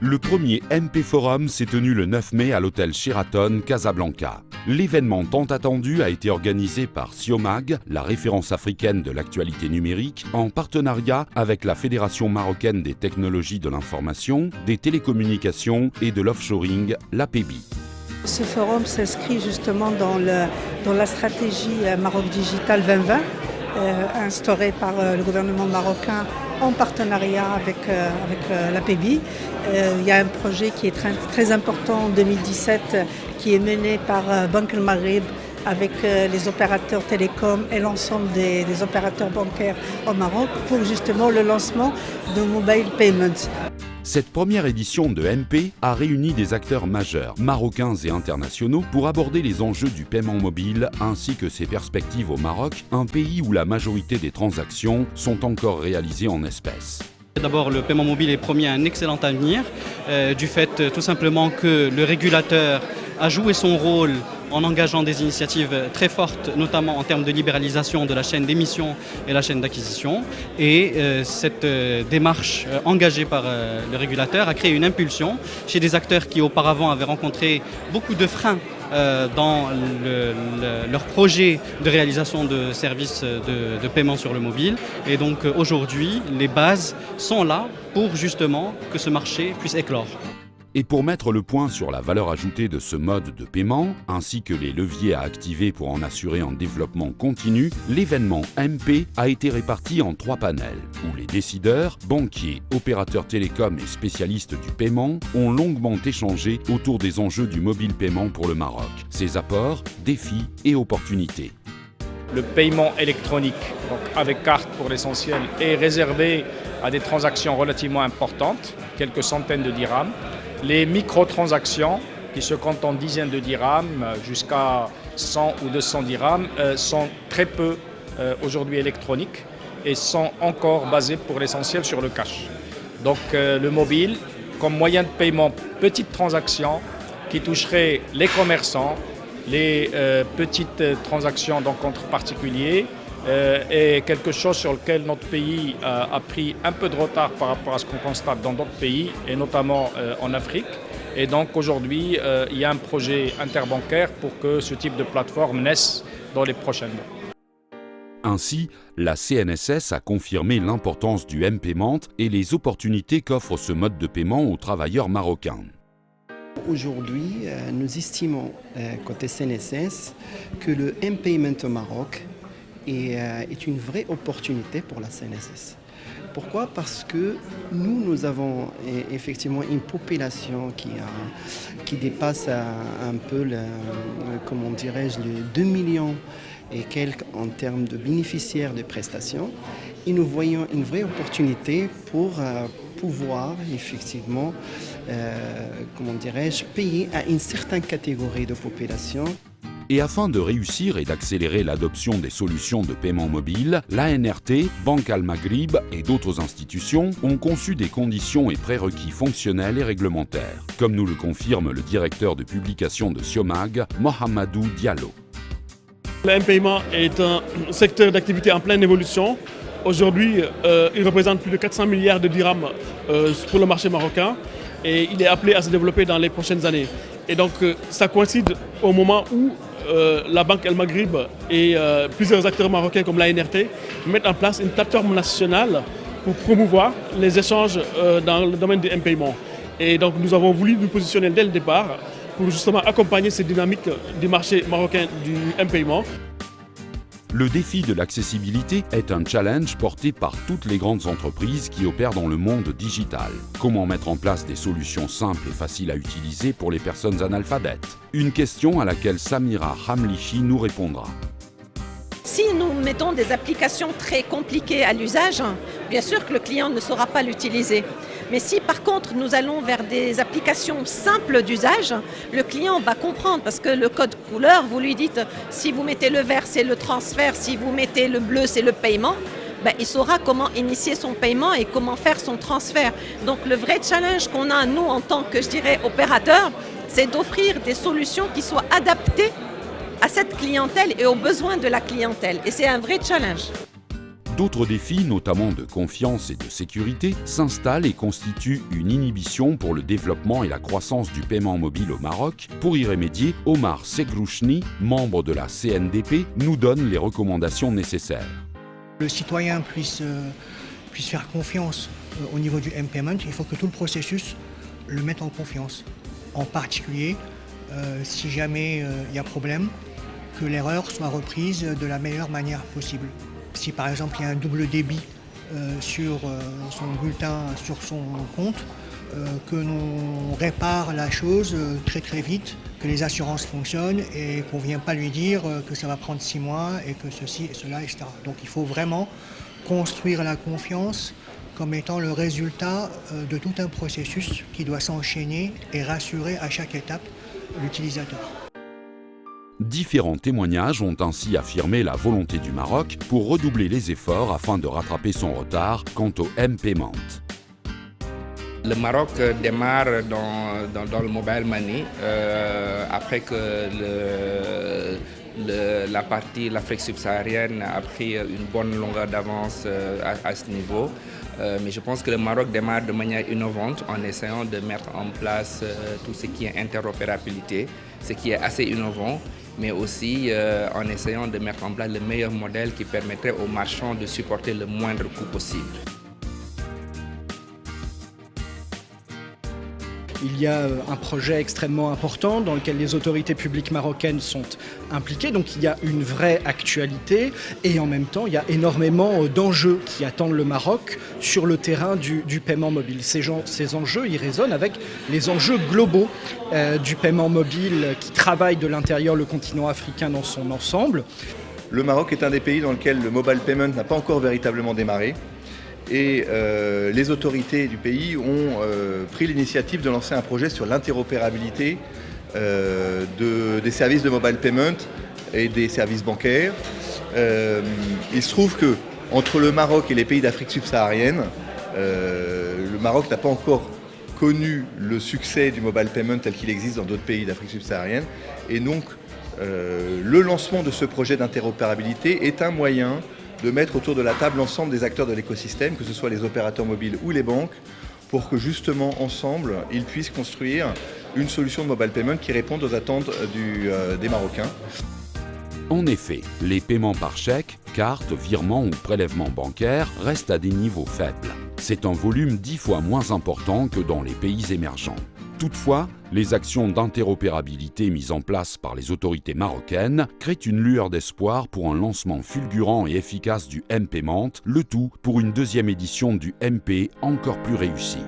Le premier MP Forum s'est tenu le 9 mai à l'hôtel Sheraton Casablanca. L'événement tant attendu a été organisé par Siomag, la référence africaine de l'actualité numérique, en partenariat avec la Fédération marocaine des technologies de l'information, des télécommunications et de l'offshoring, l'APEBI. Ce forum s'inscrit justement dans la stratégie Maroc Digital 2020, instaurée par le gouvernement marocain en partenariat avec l'APEBI. Il y a un projet qui est très important en 2017 qui est mené par Banque El Maghrib avec les opérateurs télécoms et l'ensemble des opérateurs bancaires au Maroc pour justement le lancement de Mobile Payments. Cette première édition de MP a réuni des acteurs majeurs, marocains et internationaux, pour aborder les enjeux du paiement mobile ainsi que ses perspectives au Maroc, un pays où la majorité des transactions sont encore réalisées en espèces. D'abord, le paiement mobile est promis à un excellent avenir, du fait tout simplement que le régulateur a joué son rôle en engageant des initiatives très fortes, notamment en termes de libéralisation de la chaîne d'émission et la chaîne d'acquisition. Et cette démarche engagée par le régulateur a créé une impulsion chez des acteurs qui auparavant avaient rencontré beaucoup de freins dans leur projet de réalisation de services de paiement sur le mobile. Et donc aujourd'hui, les bases sont là pour justement que ce marché puisse éclore. Et pour mettre le point sur la valeur ajoutée de ce mode de paiement, ainsi que les leviers à activer pour en assurer un développement continu, l'événement MP a été réparti en 3 panels, où les décideurs, banquiers, opérateurs télécoms et spécialistes du paiement ont longuement échangé autour des enjeux du mobile paiement pour le Maroc, ses apports, défis et opportunités. Le paiement électronique, donc avec carte pour l'essentiel, est réservé à des transactions relativement importantes, quelques centaines de dirhams. Les microtransactions, qui se comptent en dizaines de dirhams jusqu'à 100 ou 200 dirhams, sont très peu aujourd'hui électroniques et sont encore basées pour l'essentiel sur le cash. Donc le mobile, comme moyen de paiement, petite transaction qui toucherait les commerçants, les petites transactions donc entre particuliers, est quelque chose sur lequel notre pays a pris un peu de retard par rapport à ce qu'on constate dans d'autres pays, et notamment en Afrique. Et donc aujourd'hui, il y a un projet interbancaire pour que ce type de plateforme naisse dans les prochains mois. Ainsi, la CNSS a confirmé l'importance du M-Payment et les opportunités qu'offre ce mode de paiement aux travailleurs marocains. Aujourd'hui, nous estimons, côté CNSS, que le M-Payment au Maroc est une vraie opportunité pour la CNSS. Pourquoi? Parce que nous avons effectivement une population qui dépasse un peu, comment dirais-je, les 2 millions et quelques en termes de bénéficiaires de prestations. Et nous voyons une vraie opportunité pour pouvoir effectivement, comment dirais-je, payer à une certaine catégorie de population. Et afin de réussir et d'accélérer l'adoption des solutions de paiement mobile, l'ANRT, Banque El Maghrib et d'autres institutions ont conçu des conditions et prérequis fonctionnels et réglementaires, comme nous le confirme le directeur de publication de Siomag, Mohamedou Diallo. Le M-Paiement est un secteur d'activité en pleine évolution. Aujourd'hui, il représente plus de 400 milliards de dirhams pour le marché marocain et il est appelé à se développer dans les prochaines années. Et donc, ça coïncide au moment où la Banque El Maghrib et plusieurs acteurs marocains comme l'ANRT mettent en place une plateforme nationale pour promouvoir les échanges dans le domaine du M-Paiement. Et donc, nous avons voulu nous positionner dès le départ pour justement accompagner cette dynamique du marché marocain du M-Paiement. Le défi de l'accessibilité est un challenge porté par toutes les grandes entreprises qui opèrent dans le monde digital. Comment mettre en place des solutions simples et faciles à utiliser pour les personnes analphabètes? Une question à laquelle Samira Hamlichi nous répondra. Si nous mettons des applications très compliquées à l'usage, bien sûr que le client ne saura pas l'utiliser. Mais si par contre nous allons vers des applications simples d'usage, le client va comprendre parce que le code couleur, vous lui dites si vous mettez le vert c'est le transfert, si vous mettez le bleu c'est le paiement, il saura comment initier son paiement et comment faire son transfert. Donc le vrai challenge qu'on a nous en tant que opérateur, c'est d'offrir des solutions qui soient adaptées à cette clientèle et aux besoins de la clientèle. Et c'est un vrai challenge. D'autres défis, notamment de confiance et de sécurité, s'installent et constituent une inhibition pour le développement et la croissance du paiement mobile au Maroc. Pour y remédier, Omar Segrouchni, membre de la CNDP, nous donne les recommandations nécessaires. Le citoyen puisse faire confiance au niveau du M-Payment, il faut que tout le processus le mette en confiance. En particulier, si jamais il y a problème, que l'erreur soit reprise de la meilleure manière possible. Si par exemple il y a un double débit sur son bulletin, sur son compte, que l'on répare la chose très vite, que les assurances fonctionnent et qu'on ne vient pas lui dire que ça va prendre 6 mois et que ceci et cela, etc. Donc il faut vraiment construire la confiance comme étant le résultat de tout un processus qui doit s'enchaîner et rassurer à chaque étape l'utilisateur. Différents témoignages ont ainsi affirmé la volonté du Maroc pour redoubler les efforts afin de rattraper son retard quant au M-Payment. Le Maroc démarre dans le mobile money après que l'Afrique subsaharienne a pris une bonne longueur d'avance à ce niveau. Mais je pense que le Maroc démarre de manière innovante en essayant de mettre en place tout ce qui est interopérabilité, ce qui est assez innovant, mais aussi en essayant de mettre en place le meilleur modèle qui permettrait aux marchands de supporter le moindre coût possible. Il y a un projet extrêmement important dans lequel les autorités publiques marocaines sont impliquées, donc il y a une vraie actualité et en même temps il y a énormément d'enjeux qui attendent le Maroc sur le terrain du paiement mobile. Ces enjeux, ils résonnent avec les enjeux globaux du paiement mobile qui travaille de l'intérieur le continent africain dans son ensemble. Le Maroc est un des pays dans lequel le mobile payment n'a pas encore véritablement démarré. Et les autorités du pays ont pris l'initiative de lancer un projet sur l'interopérabilité des services de mobile payment et des services bancaires. Il se trouve que entre le Maroc et les pays d'Afrique subsaharienne, le Maroc n'a pas encore connu le succès du mobile payment tel qu'il existe dans d'autres pays d'Afrique subsaharienne. Et donc, le lancement de ce projet d'interopérabilité est un moyen de mettre autour de la table l'ensemble des acteurs de l'écosystème, que ce soit les opérateurs mobiles ou les banques, pour que justement, ensemble, ils puissent construire une solution de mobile payment qui réponde aux attentes des Marocains. En effet, les paiements par chèque, carte, virement ou prélèvement bancaire restent à des niveaux faibles. C'est un volume 10 fois moins important que dans les pays émergents. Toutefois, les actions d'interopérabilité mises en place par les autorités marocaines créent une lueur d'espoir pour un lancement fulgurant et efficace du M-Payment, le tout pour une deuxième édition du MP encore plus réussie.